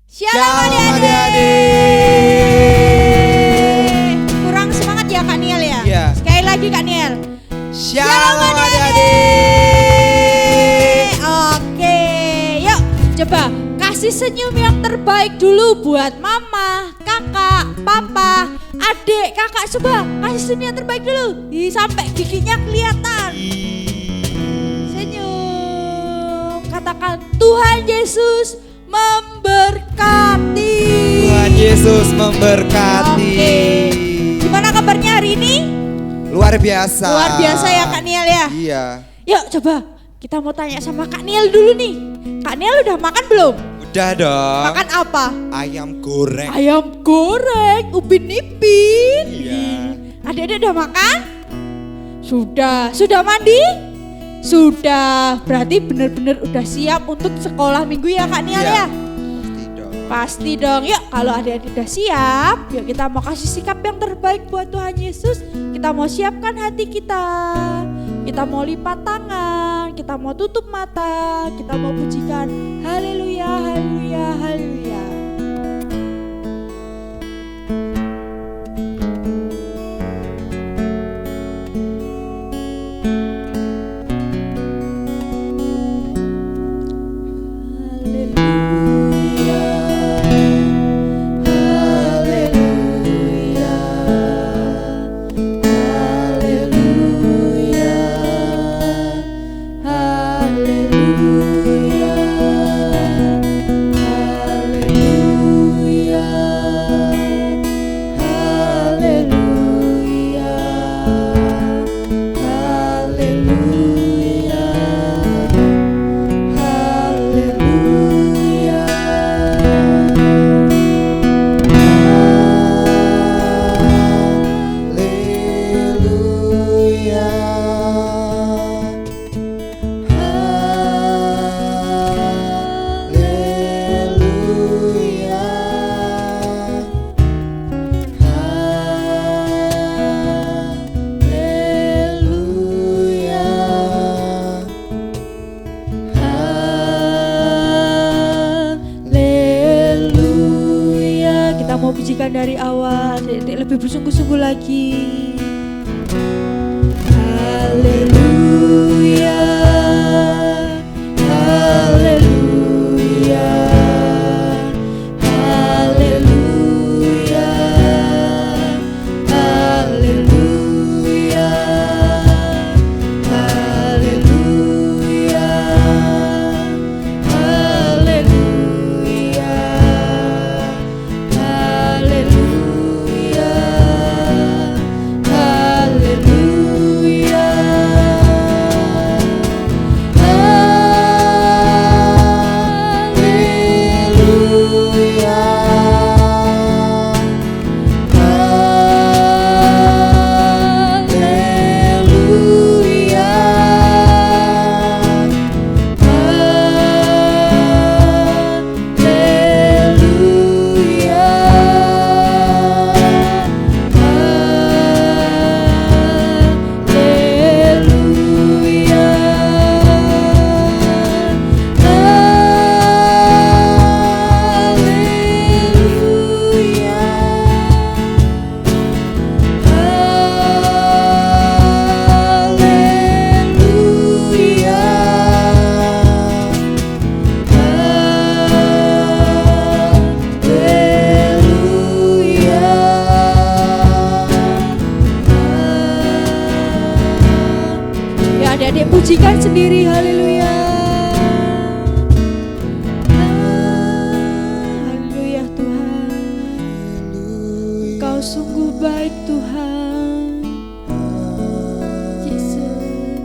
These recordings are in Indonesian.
Shalom adik-adik. Kurang semangat ya Kak Niel ya? Iya. Sekali lagi Kak Niel. Shalom adik-adik. Oke, yuk coba kasih senyum yang terbaik dulu buat mama, kakak, papa, adik, kakak. Coba kasih senyum yang terbaik dulu. Sampai giginya kelihatan. Senyum. Katakan Tuhan Yesus memberkati. Tuhan Yesus memberkati. Oke. Gimana kabarnya hari ini? Luar biasa. Luar biasa ya Kak Niel ya? Iya. Yuk coba kita mau tanya sama Kak Niel dulu nih. Kak Niel udah makan belum? Udah dong. Makan apa? Ayam goreng. Ayam goreng, Upin Ipin. Iya. Adik-adik udah makan? Sudah. Sudah mandi? Sudah. Berarti benar-benar udah siap untuk sekolah minggu ya Kak Niel Iya. ya? Pasti dong. Pasti dong. Yuk kalau adik-adik udah siap, yuk kita mau kasih sikap yang terbaik buat Tuhan Yesus. Kita mau siapkan hati kita. Kita mau lipat tangan, kita mau tutup mata, kita mau pujikan haleluya, haleluya, haleluya. Pujikan dari awal, lebih bersungguh-sungguh lagi. Haleluya, haleluya, haleluya, haleluya, haleluya, haleluya. Adik-adik pujikan sendiri, haleluya. Haleluya Tuhan. Engkau sungguh baik Tuhan. Yesus.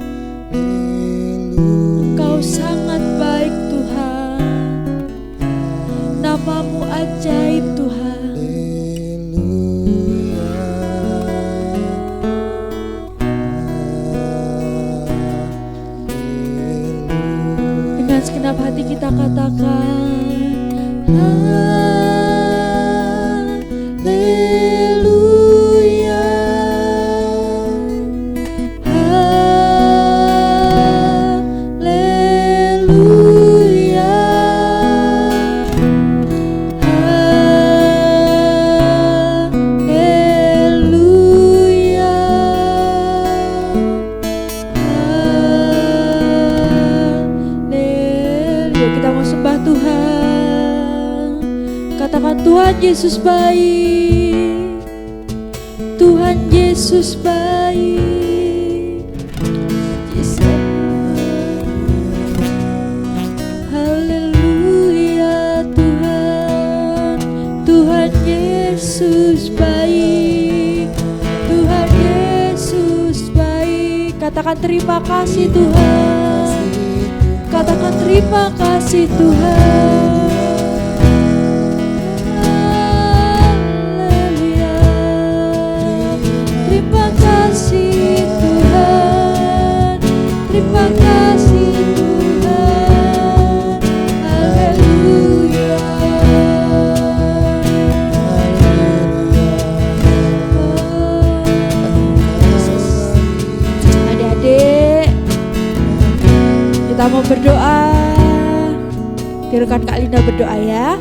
Engkau sangat baik Tuhan. Namamu ajaib Tuhan. Segenap hati kita katakan haleluya, haleluya, Katakan Tuhan Yesus baik. Tuhan Yesus baik. Yesus. Haleluya Tuhan. Tuhan Yesus baik. Tuhan Yesus baik. Katakan terima kasih Tuhan. Katakan terima kasih Tuhan. Haleluya. Terima kasih Tuhan. Terima kasih Tuhan. Haleluya. Adik-adik, kita mau berdoa. Biarkan Kak Linda berdoa ya.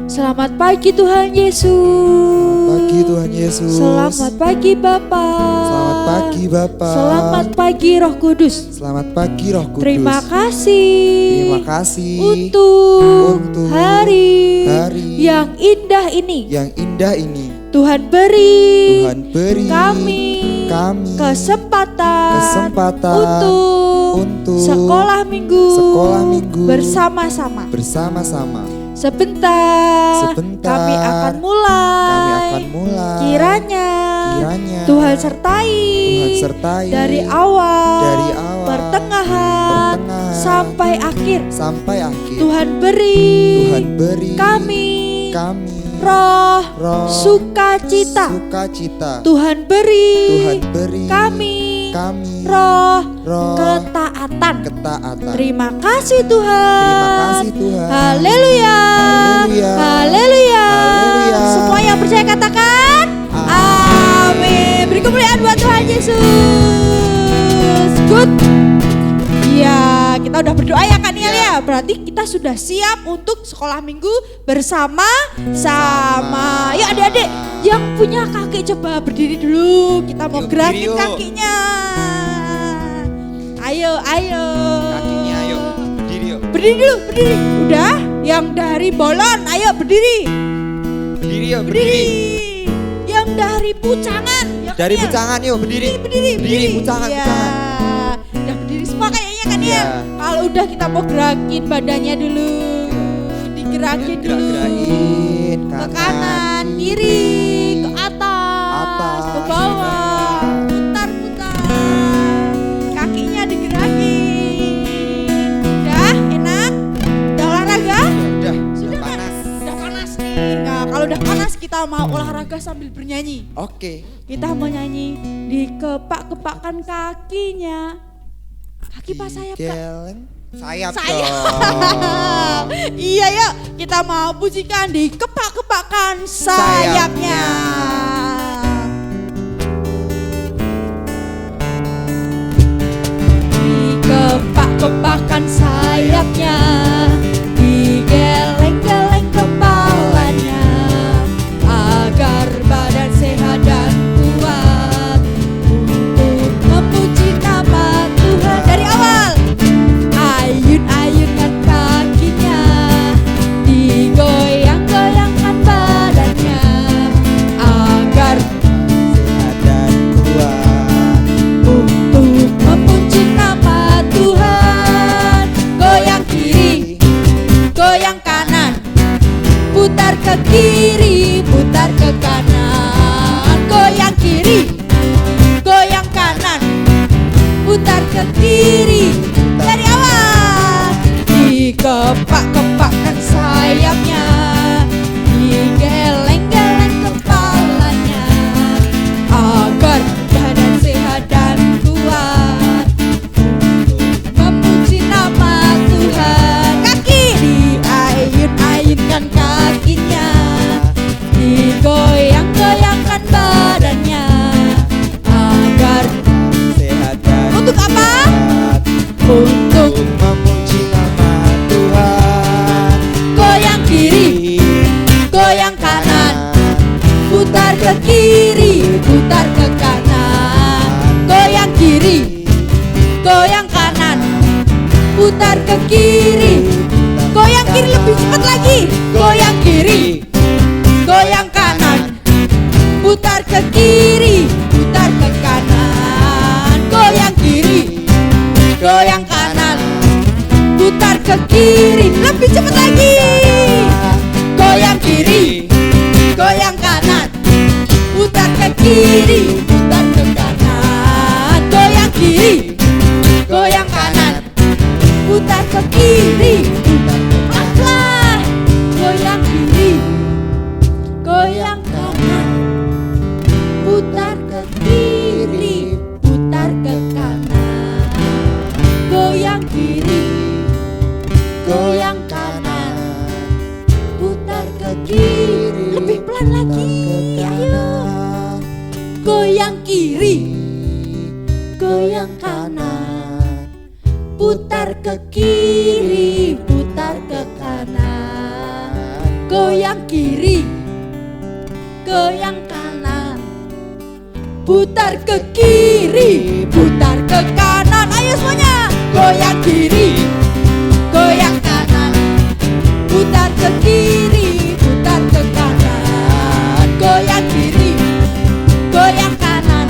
Selamat pagi Tuhan Yesus. Pagi Tuhan Yesus. Selamat pagi Bapa. Selamat pagi Bapa. Selamat pagi Roh Kudus. Selamat pagi Roh Kudus. Terima kasih. Terima kasih untuk hari yang indah ini. Yang indah ini. Tuhan beri kami kesempatan untuk sekolah minggu bersama-sama. Sebentar kami akan mulai. Kiranya Tuhan sertai dari awal, pertengahan sampai akhir. Tuhan beri kami roh sukacita. Tuhan beri kami roh ketaatan. Terima kasih Tuhan. Haleluya. Haleluya. Semua yang percaya katakan amin. Beri kemuliaan buat Tuhan Yesus. Good. Ya, kita udah berdoa ya Kak Niel ya. Berarti kita sudah siap untuk sekolah minggu bersama-sama. Yuk adik-adik yang punya kaki coba berdiri dulu. Kita mau gerakin kakinya. Ayo. Kakinya ayo, berdiri yuk. Berdiri dulu, berdiri. Udah, yang dari bolon, ayo berdiri. Berdiri. Yang dari pucangan. Dari pucangan yuk, berdiri. Pucangan. Udah berdiri semua kayaknya kan ya. Kalau udah kita mau gerakin badannya dulu. Digerakin dulu. Ke kanan, kiri, ke atas, ke bawah. Putar. Kakinya digerakin. Udah enak? Udah olahraga? Sudah panas. Udah panas nih. Nah, kalau udah panas kita mau olahraga sambil bernyanyi. Oke. Kita mau nyanyi dikepak-kepakkan kakinya. Kaki pas sayap Kak. Sayap. Iya yuk, kita mau pujikan dikepak-kepakkan sayapnya. Dikepak-kepakkan sayapnya, digeleng-geleng kepalanya, agar badan sehat dan kuat untuk memuji nama Tuhan. Dari awal, ayun-ayunkan kakinya, digoyang-goyangkan badannya, agar Sehat dan kuat untuk memuji nama Tuhan. Goyang kiri, goyang kanan, putar ke kiri, putar ke kanan. Goyang kiri, goyang kanan, putar ke kiri. Dari awal, dikepak-kepakkan sayapnya, digeleng-geleng kepalanya, agar badan sehat dan kuat memuji nama Tuhan. Kaki diayun-ayunkan kakinya, digoyang-goyangkan badannya, agar sehat dan untuk apa? Untuk memuji nama Tuhan. goyang kiri, goyang kanan, putar ke kiri, putar ke kanan. Goyang kiri, goyang kanan, putar ke kiri, Goyang kiri lebih cepat lagi. Goyang kiri, goyang kanan, putar ke kiri, putar ke kanan. Goyang kiri, goyang kanan, putar ke kiri, lebih cepat lagi. Goyang kiri, goyang kanan, putar ke kiri, putar ke kanan. Goyang kiri, goyang kanan, putar ke kiri, putar ke kanan. Goyang kiri, goyang kanan, putar ke kiri, putar ke kanan. Goyang kiri, goyang kanan, putar ke kiri. Lebih pelan lagi, ayo. Goyang kiri, goyang kanan, putar ke kiri, putar ke kanan. Goyang kiri, goyang kanan, putar ke kiri, putar ke kanan. Ayo semuanya. Goyang kiri, goyang kanan, putar ke kiri, putar ke kanan. Goyang kiri, goyang kanan,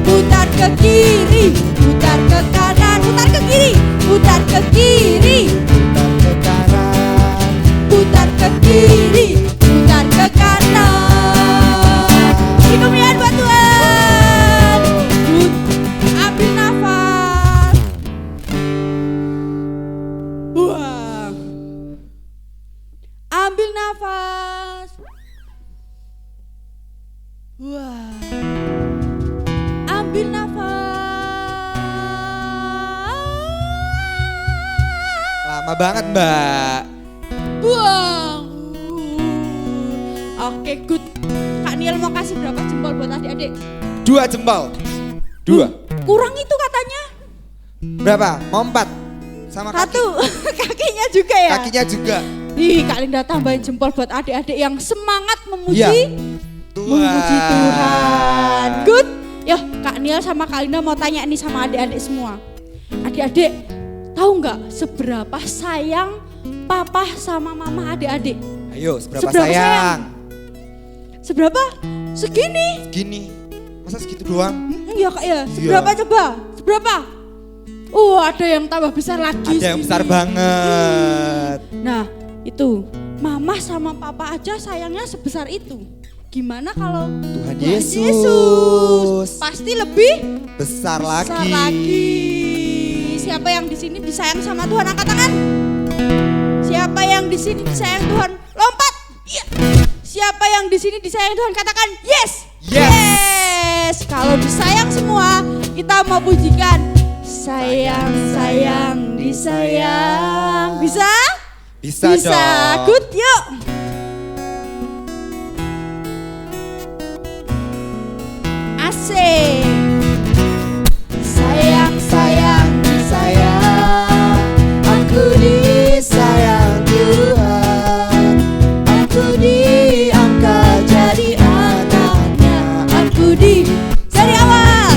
putar ke kiri, putar ke kanan. Putar ke kiri, putar ke kiri, putar ke kanan, putar ke kiri, putar ke kanan. Beri kemuliaan buat Tuhan. Ambil nafas, buang. Ambil nafas, buang. Ambil nafas, lama banget Mbak. buang. Oke, good. Kak Niel mau kasih berapa jempol buat adik-adik? 2 jempol. 2. Kurang itu katanya. Berapa? Mau 4? Sama kaki. 1. Kakinya juga ya? Kakinya juga. Ih, Kak Linda tambahin jempol buat adik-adik yang semangat memuji Iya. memuji Tuhan. Good. Yo, Kak Niel sama Kak Linda mau tanya nih sama adik-adik semua. Adik-adik, tahu nggak seberapa sayang papa sama mama adik-adik? Ayo, seberapa Seberapa sayang? Seberapa? Segini. Gini. Masa segitu doang? Iya Kak ya. Seberapa coba? Seberapa? Ada yang tambah besar lagi. Ada yang besar segini. banget. Nah, itu mama sama papa aja sayangnya sebesar itu. Gimana kalau Tuhan Tuhan Yesus pasti lebih besar besar lagi. lagi. Siapa yang di sini disayang sama Tuhan, angkat tangan. Siapa yang di sini disayang Tuhan, lompat. Iya. Siapa yang di sini disayang Tuhan, katakan yes. Yes. Yes. Kalau disayang semua, kita mau pujikan. Sayang, sayang, disayang. Bisa? Bisa dong. Good, yuk. Asik. Sayang, sayang, disayang. Aku disayang Tuhan. Aku diangkat jadi anaknya. Aku dari awal.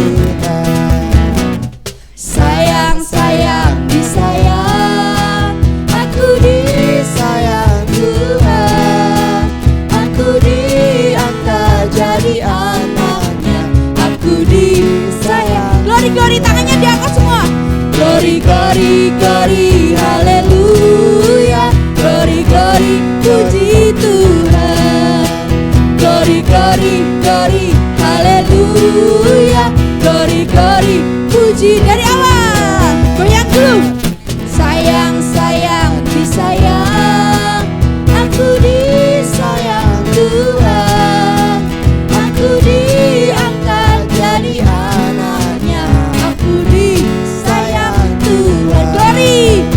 Sayang, sayang, disayang. Aku disayang Tuhan. Aku diangkat jadi anaknya. Aku disayang. Glory, glory, tangannya diangkat semua. Glory, glory, glory, haleluya. Glory, glory, puji Tuhan. Glory, glory, glory, haleluya. Glory, glory, puji dari awal. Goyang dulu. Sayang, sayang, disayang. Aku disayang Tuhan. Aku diangkat jadi anaknya. Aku disayang Tuhan. Glory,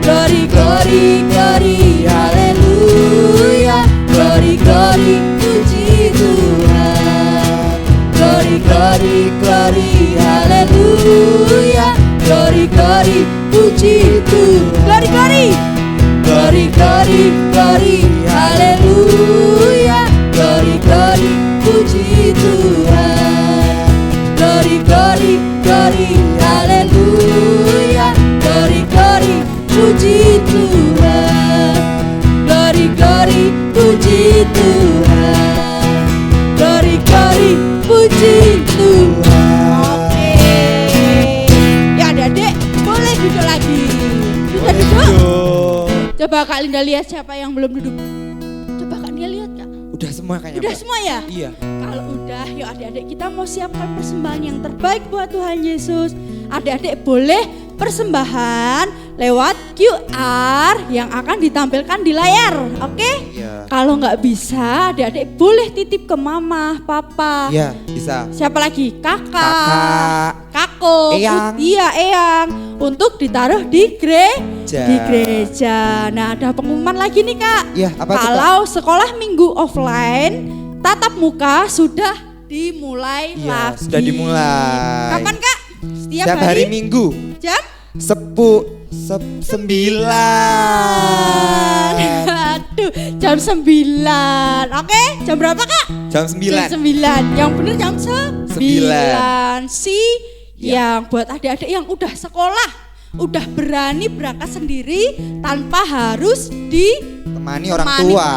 glory, glory, glory, haleluya. Glory, glory, puji Tuhan. Glory, glory, glory, haleluya. Glory, glory, puji Tuhan. Glory, glory. Glory, glory, glory, haleluya. Glory, glory, puji Tuhan. Glory, glory, glory, haleluya. Glory, glory, puji Tuhan. duduk lagi. Sudah Boleh duduk? duduk. Coba Kak Linda lihat siapa yang belum duduk. Coba Kak Nia lihat Kak. Udah semua kayaknya. Udah Mbak. semua ya? Iya. Kalau udah, yuk adik-adik kita mau siapkan persembahan yang terbaik buat Tuhan Yesus. Adik-adik boleh persembahan lewat QR yang akan ditampilkan di layar, oke? Iya. Kalau nggak bisa, adik-adik boleh titip ke mama, papa. Iya, bisa. Siapa lagi? Kakak, Kakak, kakung, eyang. Iya eyang, untuk ditaruh di gereja. Nah ada pengumuman lagi nih Kak. Iya, apa tuh, Kak? Kalau sekolah minggu offline, tatap muka sudah dimulai Iya, lagi. sudah dimulai. Kapan Kak? Setiap Setiap hari Minggu. Jam? 9. Aduh, jam 9. Oke, jam berapa Kak? Jam 9. Jam 9. Yang bener jam 9. Yang buat adik-adik yang udah sekolah, udah berani berangkat sendiri tanpa harus Temani orang temani tua.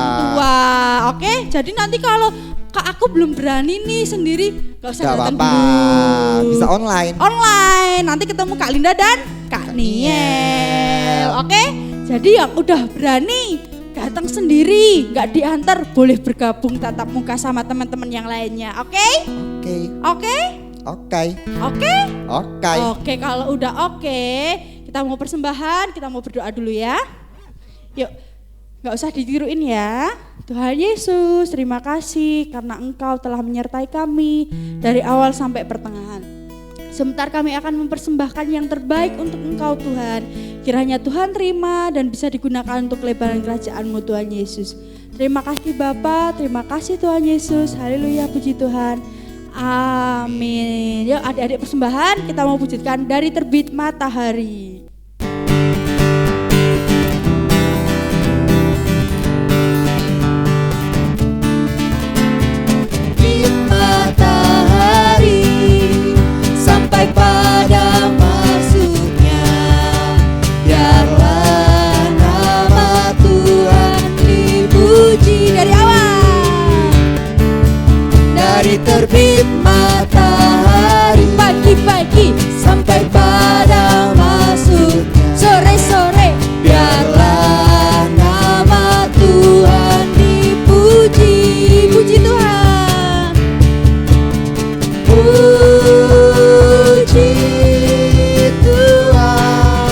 Oke, jadi nanti kalau Kak aku belum berani nih sendiri, gak usah Gak datang apa-apa, dulu. bisa online. Online, nanti ketemu Kak Linda dan Kak Niel. Oke, jadi yang udah berani datang sendiri, gak diantar, boleh bergabung tatap muka sama teman-teman yang lainnya. Oke? Oke. Oke? Oke. Oke? Oke. Oke, kalau udah oke, kita mau persembahan, kita mau berdoa dulu ya. Yuk, gak usah ditiruin ya. Tuhan Yesus, terima kasih karena Engkau telah menyertai kami dari awal sampai pertengahan. Sebentar kami akan mempersembahkan yang terbaik untuk Engkau Tuhan. Kiranya Tuhan terima dan bisa digunakan untuk lebaran kerajaan-Mu Tuhan Yesus. Terima kasih Bapa, terima kasih Tuhan Yesus. Haleluya, puji Tuhan. Amin. Yuk adik-adik persembahan kita mau wujudkan dari terbit matahari. Sampai pada maksudnya, biarlah nama Tuhan dipuji. Dari awal, Dari terbit matahari pagi-pagi sampai pada maksudnya, sore-sore, biarlah nama Tuhan dipuji. puji Tuhan. Puji Tuhan,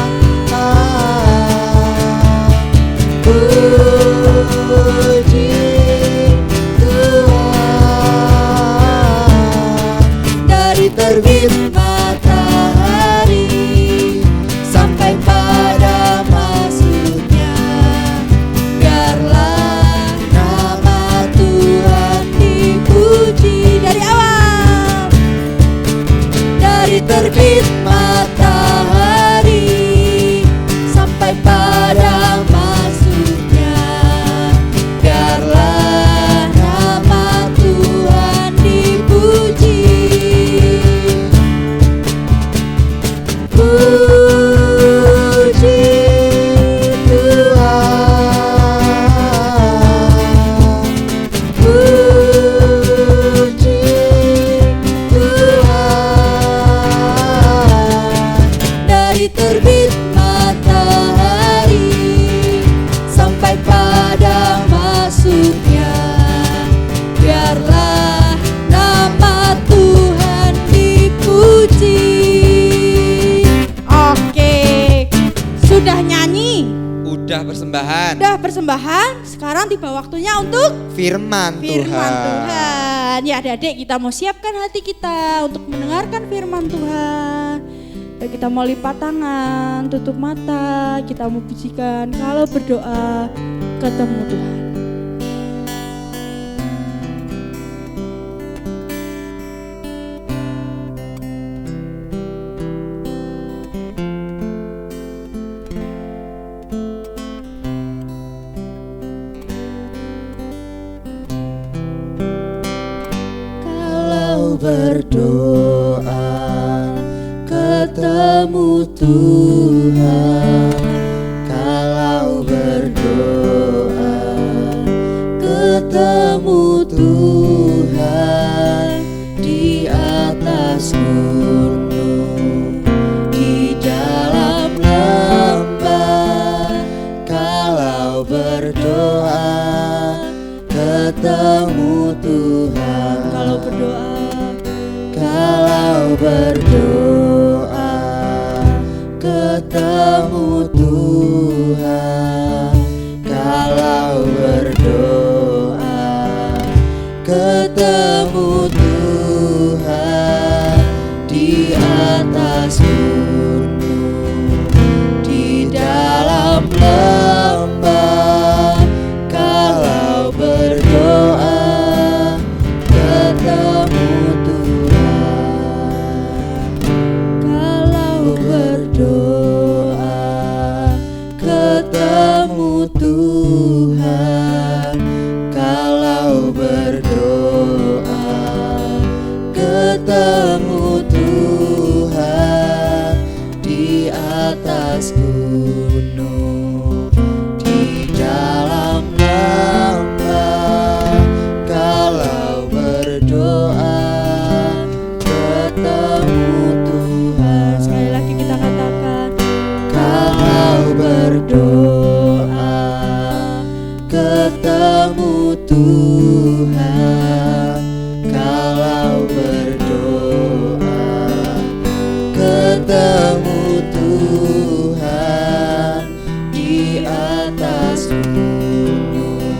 puji Tuhan. Dari terbit matahari sampai pada maksudnya, biarlah nama Tuhan dipuji. Dari awal, Dari terbit matahari sampai pada maksudnya, biarlah nama Tuhan dipuji. Puji Tuhan, puji Tuhan. Dari terbit matahari sampai pada maksudnya, biarlah nama Tuhan dipuji. oke. Sudah nyanyi, Udah persembahan. udah persembahan. Sekarang tiba waktunya untuk Firman Tuhan. Ya adik-adik, kita mau siapkan hati kita untuk mendengarkan firman Tuhan. Ya, kita mau lipat tangan, tutup mata, kita mau pujikan. Kalau berdoa, ketemu Tuhan. Kalau berdoa ketemu Tuhan, kalau berdoa ketemu Tuhan, di atas gunung, di dalam ketemu Tuhan, kalau berdoa ketemu Tuhan di atas gunung, di dalam lembah, kalau berdoa ketemu Tuhan, kalau berdoa ketemu Tuhan, kalau berdoa ketemu Tuhan di atas gunung, di dalam lembah, kalau berdoa ketemu Tuhan. Sekali lagi kita katakan, Kalau berdoa ketemu Tuhan, kalau berdoa ketemu Tuhan di atas gunung,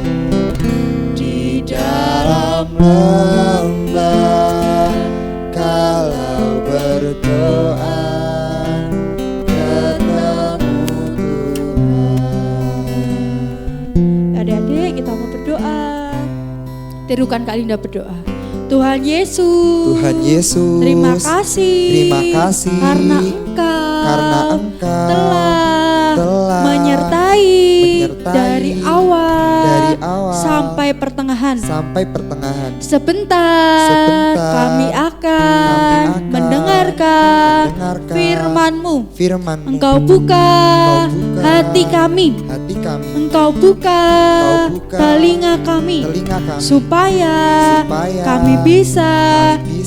di dalam lembah, kalau berdoa ketemu Tuhan. adik-adik kita mau berdoa. Tirukan Kak Linda berdoa. Tuhan Yesus, Tuhan Yesus, terima kasih, terima kasih karena Engkau telah menyertai dari awal sampai pertengahan. Sebentar kami akan mendengarkan firman-Mu. Engkau buka hati kami, Engkau buka telinga kami, supaya kami bisa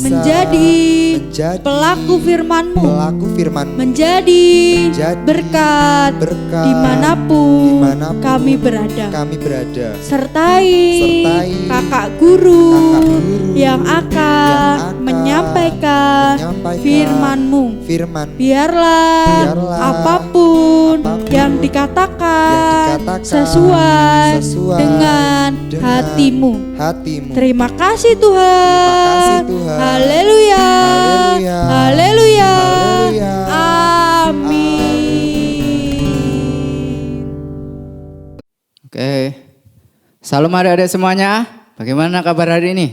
menjadi pelaku firman-Mu, menjadi berkat dimanapun kami berada. Sertai kakak guru yang akan menyampaikan firman-Mu. Biarlah apapun yang dikatakan sesuai dengan hati-Mu. Terima kasih Tuhan. Haleluya. Haleluya. Amin. Oke, salam adik-adik semuanya. Bagaimana kabar hari ini?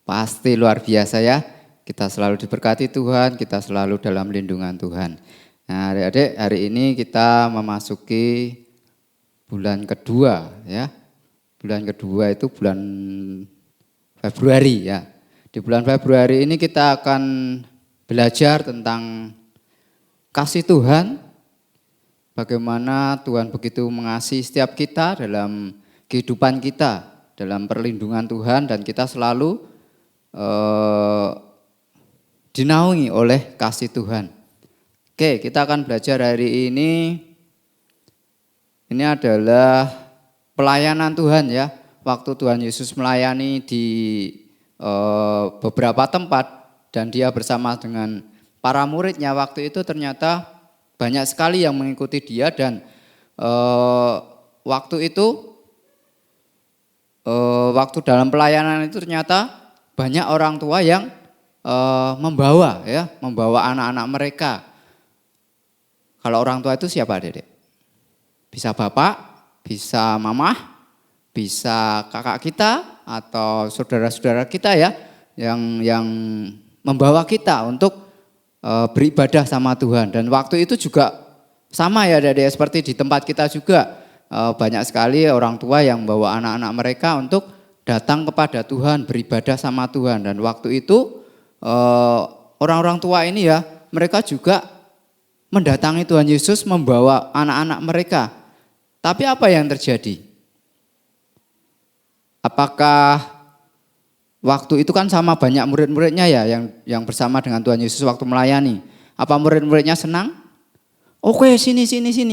Pasti luar biasa ya. Kita selalu diberkati Tuhan, kita selalu dalam lindungan Tuhan. Nah adik-adik, hari ini kita memasuki bulan kedua ya. Bulan kedua itu bulan Februari ya. Di bulan Februari ini kita akan belajar tentang kasih Tuhan. Bagaimana Tuhan begitu mengasihi setiap kita dalam kehidupan kita, dalam perlindungan Tuhan, dan kita selalu dinaungi oleh kasih Tuhan. Oke, kita akan belajar hari ini. Ini adalah pelayanan Tuhan ya. Waktu Tuhan Yesus melayani di beberapa tempat dan dia bersama dengan para muridnya, waktu itu ternyata banyak sekali yang mengikuti dia, dan waktu itu waktu dalam pelayanan itu ternyata banyak orang tua yang membawa anak-anak mereka. Kalau orang tua itu siapa, Dedek? Bisa bapak, bisa mamah, bisa kakak kita atau saudara-saudara kita ya, yang membawa kita untuk beribadah sama Tuhan. Dan waktu itu juga sama ya, Dedek, seperti di tempat kita juga banyak sekali orang tua yang membawa anak-anak mereka untuk datang kepada Tuhan, beribadah sama Tuhan. Dan waktu itu orang-orang tua ini ya, mereka juga mendatangi Tuhan Yesus membawa anak-anak mereka. Tapi apa yang terjadi? Apakah waktu itu kan sama banyak murid-muridnya ya yang bersama dengan Tuhan Yesus waktu melayani. Apa murid-muridnya senang? Oke, sini.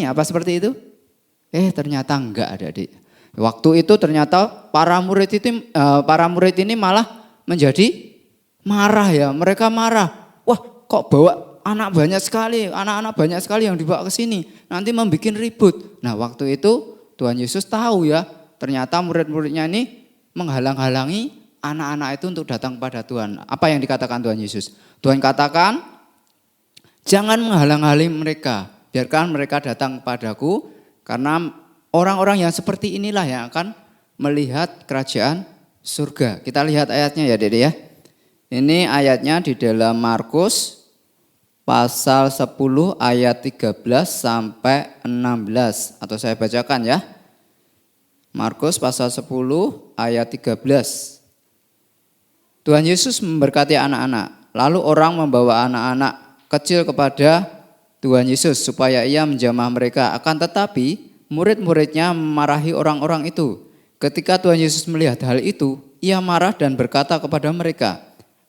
Apa seperti itu? Ternyata enggak, Adik-adik. Waktu itu ternyata para murid ini malah menjadi marah ya. Mereka marah. Wah, kok bawa anak anak banyak sekali yang dibawa ke sini, nanti membuat ribut. Nah, waktu itu Tuhan Yesus tahu ya, ternyata murid-muridnya ini menghalang-halangi anak-anak itu untuk datang kepada Tuhan. Apa yang dikatakan Tuhan Yesus? Tuhan katakan, jangan menghalang-halangi mereka, biarkan mereka datang kepadaku, karena orang-orang yang seperti inilah yang akan melihat kerajaan surga. Kita lihat ayatnya ya Dede ya. Ini ayatnya di dalam Markus pasal 10 ayat 13 sampai 16. Atau saya bacakan ya. Markus pasal 10 ayat 13. Tuhan Yesus memberkati anak-anak. Lalu orang membawa anak-anak kecil kepada Tuhan Yesus supaya ia menjamah mereka. Akan tetapi murid-muridnya memarahi orang-orang itu. Ketika Tuhan Yesus melihat hal itu, ia marah dan berkata kepada mereka,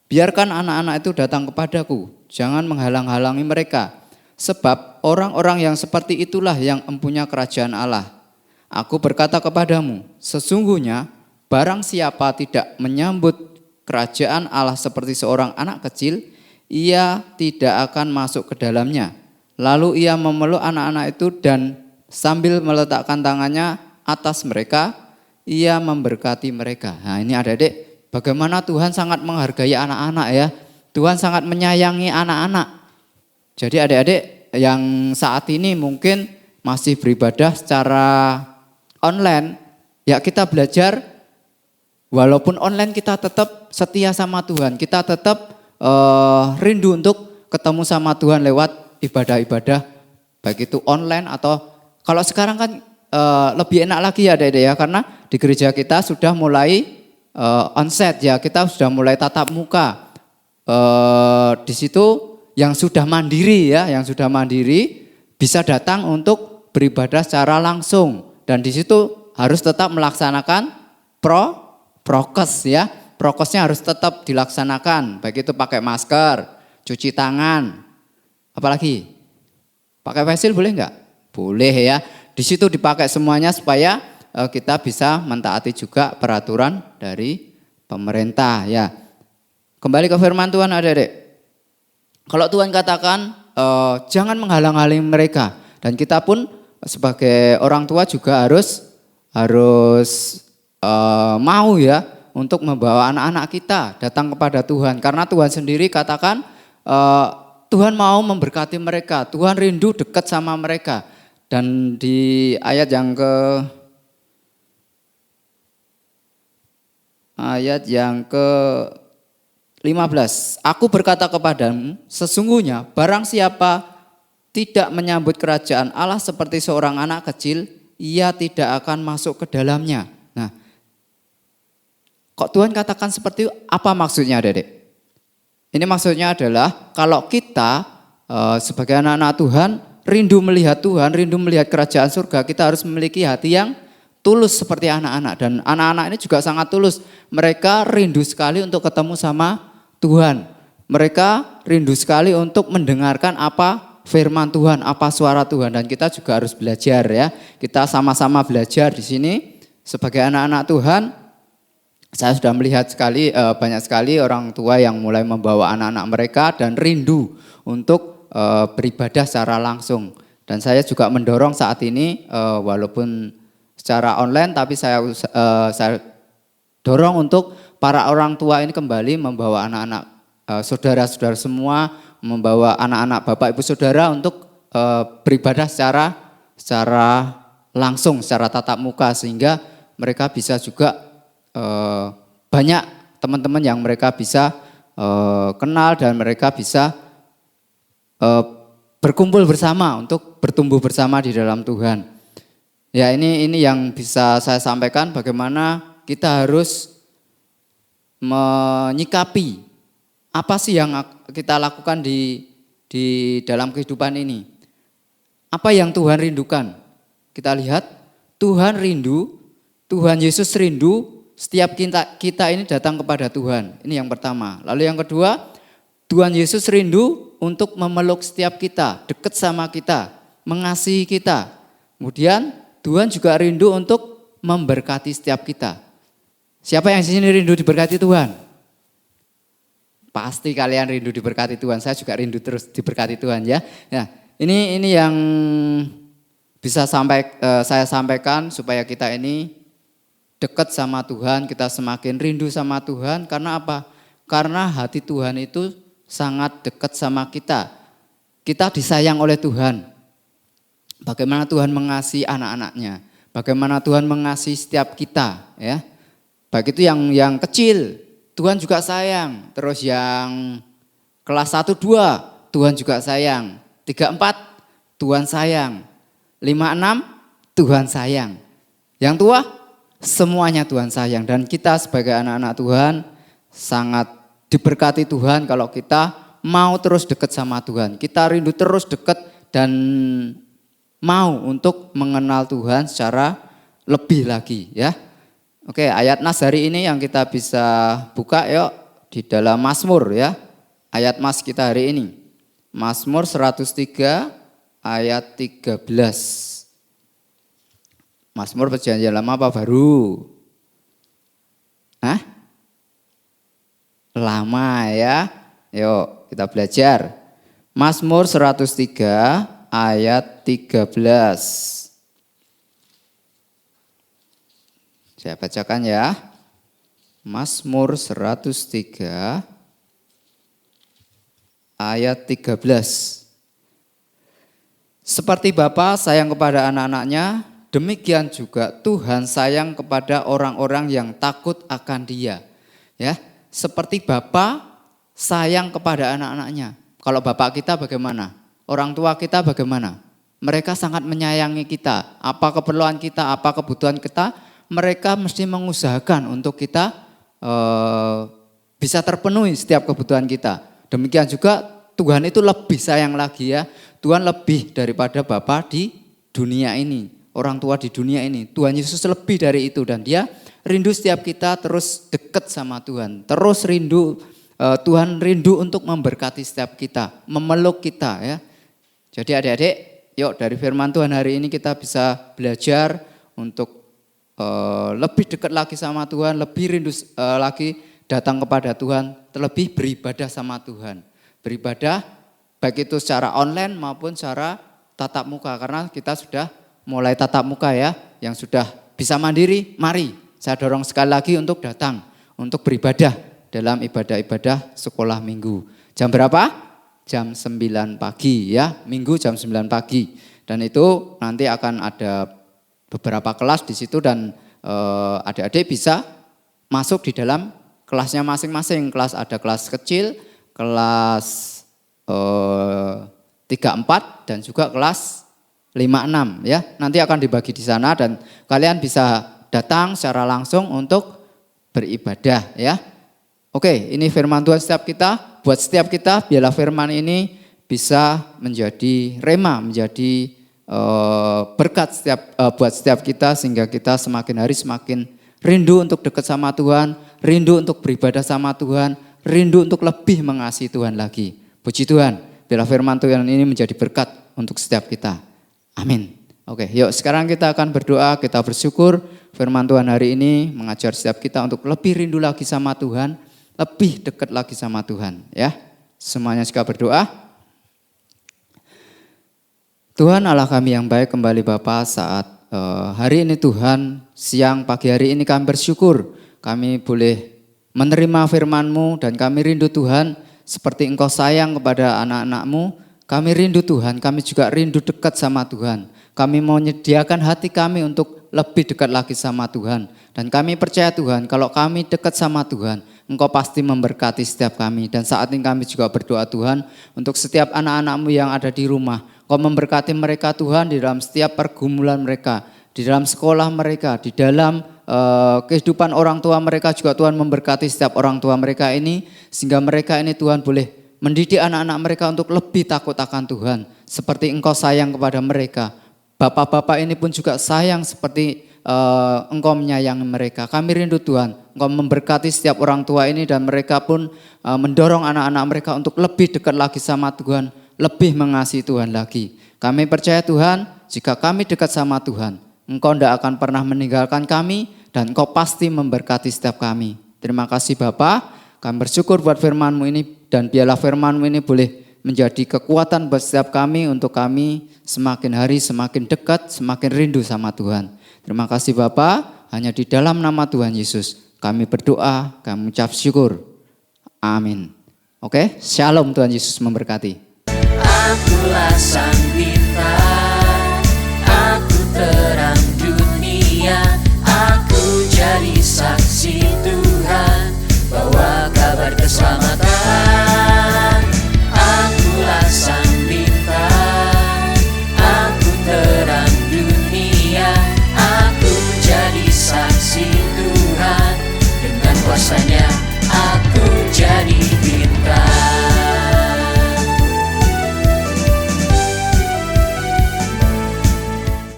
biarkan anak-anak itu datang kepadaku, jangan menghalang-halangi mereka. Sebab orang-orang yang seperti itulah yang empunya kerajaan Allah. Aku berkata kepadamu, sesungguhnya barang siapa tidak menyambut kerajaan Allah seperti seorang anak kecil, ia tidak akan masuk ke dalamnya. Lalu ia memeluk anak-anak itu dan sambil meletakkan tangannya atas mereka, ia memberkati mereka. Nah ini adik-adik, bagaimana Tuhan sangat menghargai anak-anak ya. Tuhan sangat menyayangi anak-anak. Jadi adik-adik yang saat ini mungkin masih beribadah secara online, ya kita belajar walaupun online kita tetap setia sama Tuhan. Kita tetap rindu untuk ketemu sama Tuhan lewat ibadah-ibadah, baik itu online atau kalau sekarang kan lebih enak lagi ya adik-adik ya, karena di gereja kita sudah mulai onsite ya, kita sudah mulai tatap muka. Di situ yang sudah mandiri ya, yang sudah mandiri bisa datang untuk beribadah secara langsung dan di situ harus tetap melaksanakan prokes ya. Prokesnya harus tetap dilaksanakan, baik itu pakai masker, cuci tangan, apalagi pakai face shield boleh enggak? Boleh ya. Di situ dipakai semuanya supaya kita bisa mentaati juga peraturan dari pemerintah ya. Kembali ke firman Tuhan adik-adik. Kalau Tuhan katakan jangan menghalang-halangi mereka, dan kita pun sebagai orang tua juga harus mau ya untuk membawa anak-anak kita datang kepada Tuhan, karena Tuhan sendiri katakan Tuhan mau memberkati mereka, Tuhan rindu dekat sama mereka. Dan di ayat yang ke 15, aku berkata kepadamu, sesungguhnya barang siapa tidak menyambut kerajaan Allah seperti seorang anak kecil, ia tidak akan masuk ke dalamnya. Nah, kok Tuhan katakan seperti itu, apa maksudnya adik-adik? Ini maksudnya adalah kalau kita sebagai anak-anak Tuhan, rindu melihat Tuhan, rindu melihat kerajaan surga, kita harus memiliki hati yang tulus seperti anak-anak. Dan anak-anak ini juga sangat tulus. Mereka rindu sekali untuk ketemu sama Tuhan. Mereka rindu sekali untuk mendengarkan apa firman Tuhan, apa suara Tuhan. Dan kita juga harus belajar ya. Kita sama-sama belajar di sini sebagai anak-anak Tuhan. Saya sudah melihat banyak sekali orang tua yang mulai membawa anak-anak mereka dan rindu untuk beribadah secara langsung. Dan saya juga mendorong saat ini walaupun secara online, tapi saya dorong untuk para orang tua ini kembali membawa anak-anak saudara-saudara semua, membawa anak-anak bapak ibu saudara untuk beribadah secara langsung, secara tatap muka, sehingga mereka bisa juga banyak teman-teman yang mereka bisa kenal dan mereka bisa berkumpul bersama untuk bertumbuh bersama di dalam Tuhan. Ya ini yang bisa saya sampaikan, bagaimana kita harus menyikapi apa sih yang kita lakukan di dalam kehidupan ini. Apa yang Tuhan rindukan? Kita lihat Tuhan rindu, Tuhan Yesus rindu setiap kita ini datang kepada Tuhan. Ini yang pertama. Lalu yang kedua, Tuhan Yesus rindu untuk memeluk setiap kita, dekat sama kita, mengasihi kita. Kemudian Tuhan juga rindu untuk memberkati setiap kita. Siapa yang di sini rindu diberkati Tuhan? Pasti kalian rindu diberkati Tuhan. Saya juga rindu terus diberkati Tuhan ya. Nah, ini yang bisa saya sampaikan supaya kita ini dekat sama Tuhan, kita semakin rindu sama Tuhan. Karena apa? Karena hati Tuhan itu sangat dekat sama kita. Kita disayang oleh Tuhan. Bagaimana Tuhan mengasihi anak-anaknya, bagaimana Tuhan mengasihi setiap kita, ya. Baik itu yang kecil, Tuhan juga sayang. Terus yang kelas 1, 2, Tuhan juga sayang. 3, 4, Tuhan sayang. 5, 6, Tuhan sayang. Yang tua, semuanya Tuhan sayang. Dan kita sebagai anak-anak Tuhan sangat diberkati Tuhan kalau kita mau terus dekat sama Tuhan. Kita rindu terus dekat dan mau untuk mengenal Tuhan secara lebih lagi ya. Oke, ayat nas hari ini yang kita bisa buka yuk di dalam Mazmur ya. Ayat mas kita hari ini. Mazmur 103 ayat 13. Mazmur Perjanjian Lama apa baru? Hah? Lama ya. Yuk kita belajar. Mazmur 103 ayat 13. Saya bacakan ya. Mazmur 103 ayat 13. Seperti Bapa sayang kepada anak-anaknya, demikian juga Tuhan sayang kepada orang-orang yang takut akan Dia. Ya, seperti Bapa sayang kepada anak-anaknya. Kalau Bapak kita bagaimana? Orang tua kita bagaimana? Mereka sangat menyayangi kita. Apa keperluan kita, apa kebutuhan kita, mereka mesti mengusahakan untuk kita bisa terpenuhi setiap kebutuhan kita. Demikian juga Tuhan itu lebih sayang lagi ya. Tuhan lebih daripada Bapa di dunia ini. Orang tua di dunia ini. Tuhan Yesus lebih dari itu. Dan Dia rindu setiap kita terus dekat sama Tuhan. Terus rindu, Tuhan rindu untuk memberkati setiap kita. Memeluk kita ya. Jadi adik-adik, yuk dari firman Tuhan hari ini kita bisa belajar untuk lebih dekat lagi sama Tuhan, lebih rindu lagi datang kepada Tuhan, terlebih beribadah sama Tuhan. Beribadah baik itu secara online maupun secara tatap muka, karena kita sudah mulai tatap muka ya, yang sudah bisa mandiri, mari saya dorong sekali lagi untuk datang, untuk beribadah dalam ibadah-ibadah sekolah minggu. Jam berapa? Jam 9 pagi ya, minggu jam 9 pagi. Dan itu nanti akan ada beberapa kelas di situ dan adik-adik bisa masuk di dalam kelasnya masing-masing. Kelas ada kelas kecil, kelas 3-4 dan juga kelas 5-6 ya. Nanti akan dibagi di sana dan kalian bisa datang secara langsung untuk beribadah ya. Oke, ini firman Tuhan setiap kita. Buat setiap kita, biarlah firman ini bisa menjadi rema, menjadi berkat buat setiap kita sehingga kita semakin hari semakin rindu untuk dekat sama Tuhan, rindu untuk beribadah sama Tuhan, rindu untuk lebih mengasihi Tuhan lagi. Puji Tuhan, biarlah firman Tuhan ini menjadi berkat untuk setiap kita. Amin. Oke, yuk sekarang kita akan berdoa, kita bersyukur firman Tuhan hari ini mengajar setiap kita untuk lebih rindu lagi sama Tuhan, lebih dekat lagi sama Tuhan ya. Semuanya juga berdoa. Tuhan Allah kami yang baik, kembali Bapa saat hari ini Tuhan, siang pagi hari ini kami bersyukur kami boleh menerima firman-Mu dan kami rindu Tuhan seperti Engkau sayang kepada anak-anak-Mu. Kami rindu Tuhan, kami juga rindu dekat sama Tuhan. Kami mau menyediakan hati kami untuk lebih dekat lagi sama Tuhan. Dan kami percaya Tuhan, kalau kami dekat sama Tuhan, Engkau pasti memberkati setiap kami. Dan saat ini kami juga berdoa Tuhan untuk setiap anak-anak-Mu yang ada di rumah. Engkau memberkati mereka Tuhan di dalam setiap pergumulan mereka, di dalam sekolah mereka, di dalam kehidupan orang tua mereka juga Tuhan memberkati setiap orang tua mereka ini. Sehingga mereka ini Tuhan boleh mendidik anak-anak mereka untuk lebih takut akan Tuhan. Seperti Engkau sayang kepada mereka. Bapak-bapak ini pun juga sayang seperti Engkau menyayangi mereka. Kami rindu Tuhan, Engkau memberkati setiap orang tua ini dan mereka pun mendorong anak-anak mereka untuk lebih dekat lagi sama Tuhan, lebih mengasihi Tuhan lagi. Kami percaya Tuhan, jika kami dekat sama Tuhan, Engkau tidak akan pernah meninggalkan kami dan Engkau pasti memberkati setiap kami. Terima kasih Bapa, Kami bersyukur buat firman-Mu ini dan biarlah firman-Mu ini boleh menjadi kekuatan buat setiap kami untuk kami semakin hari semakin dekat, semakin rindu sama Tuhan. Terima kasih Bapa, hanya di dalam nama Tuhan Yesus kami berdoa, kami ucap syukur. Amin. Oke, shalom, Tuhan Yesus memberkati. Akulah sang bintang, aku terang dunia, aku jadi saksi Tuhan, bawa kabar keselamatan. Akulah sang bintang, aku terang dunia, aku jadi saksi Tuhan, dengan kuasa-Nya